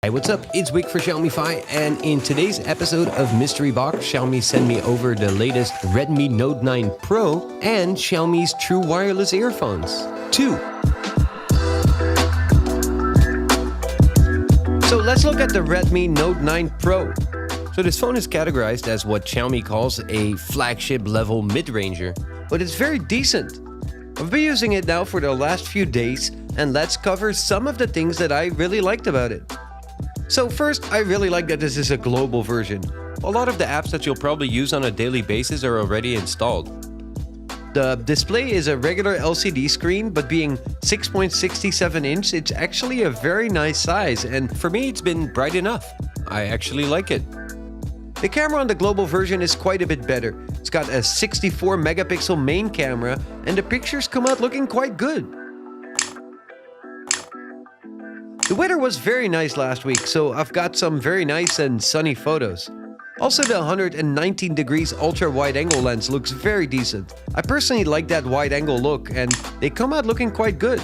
Hey, what's up? It's Wick for Xiaomi Fi, and in today's episode of Mystery Box, Xiaomi sent me over the latest Redmi Note 9 Pro and Xiaomi's true wireless earphones. 2. So let's look at the Redmi Note 9 Pro. So this phone is categorized as what Xiaomi calls a flagship level mid-ranger, but it's very decent. I've been using it now for the last few days, and let's cover some of the things that I really liked about it. So first, I really like that this is a global version. A lot of the apps that you'll probably use on a daily basis are already installed. The display is a regular LCD screen, but being 6.67 inch, it's actually a very nice size, and for me it's been bright enough. I actually like it. The camera on the global version is quite a bit better. It's got a 64 megapixel main camera, and the pictures come out looking quite good. The weather was very nice last week, so I've got some very nice and sunny photos. Also, the 119 degrees ultra wide angle lens looks very decent. I personally like that wide angle look, and they come out looking quite good.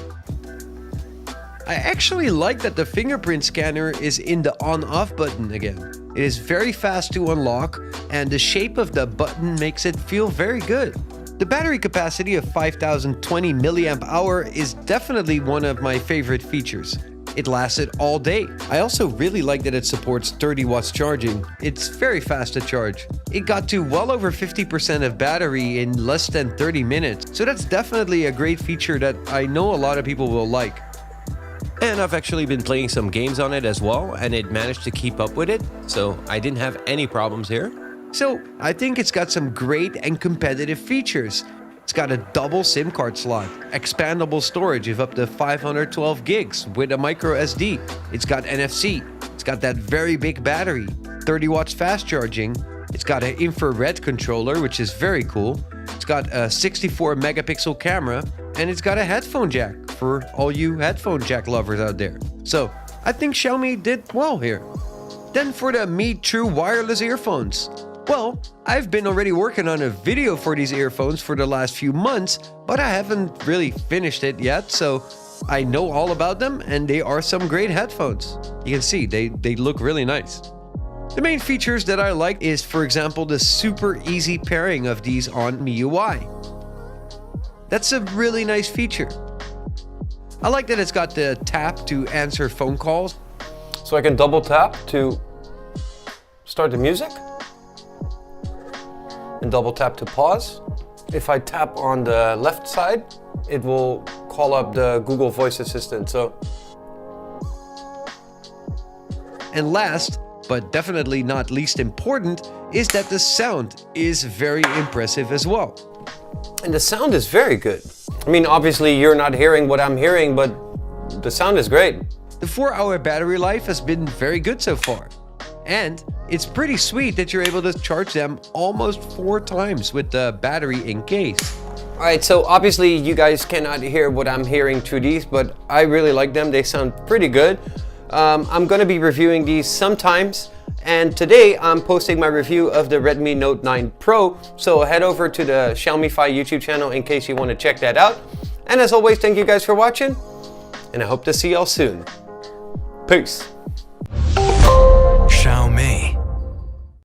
I actually like that the fingerprint scanner is in the on-off button again. It is very fast to unlock, and the shape of the button makes it feel very good. The battery capacity of 5020 mAh is definitely one of my favorite features. It lasted all day. I also really like that it supports 30 watts charging. It's very fast to charge. It got to well over 50% of battery in less than 30 minutes, so that's definitely a great feature that I know a lot of people will like. And I've actually been playing some games on it as well, and it managed to keep up with it, so I didn't have any problems here. So I think it's got some great and competitive features. It's got a double SIM card slot, expandable storage of up to 512 gigs with a micro SD. It's got NFC. It's got that very big battery, 30 watts fast charging. It's got an infrared controller, which is very cool. It's got a 64 megapixel camera, and it's got a headphone jack for all you headphone jack lovers out there. So I think Xiaomi did well here. Then for the Mi True wireless earphones. Well, I've been already working on a video for these earphones for the last few months, but I haven't really finished it yet, so I know all about them, and they are some great headphones. You can see they look really nice. The main features that I like is, for example, the super easy pairing of these on MIUI. That's a really nice feature. I like that it's got the tap to answer phone calls. So I can double tap to start the music and double tap to pause. If I tap on the left side, it will call up the Google Voice Assistant. And last, but definitely not least important, is that the sound is very impressive as well. And the sound is very good. I mean, obviously you're not hearing what I'm hearing, but the sound is great. The 4-hour battery life has been very good so far. And it's pretty sweet that you're able to charge them almost 4 times with the battery in case. Alright, so obviously you guys cannot hear what I'm hearing through these, but I really like them. They sound pretty good. I'm going to be reviewing these sometimes, and today I'm posting my review of the Redmi Note 9 Pro, so head over to the Xiaomi Fi YouTube channel in case you want to check that out. And as always, thank you guys for watching, and I hope to see y'all soon. Peace!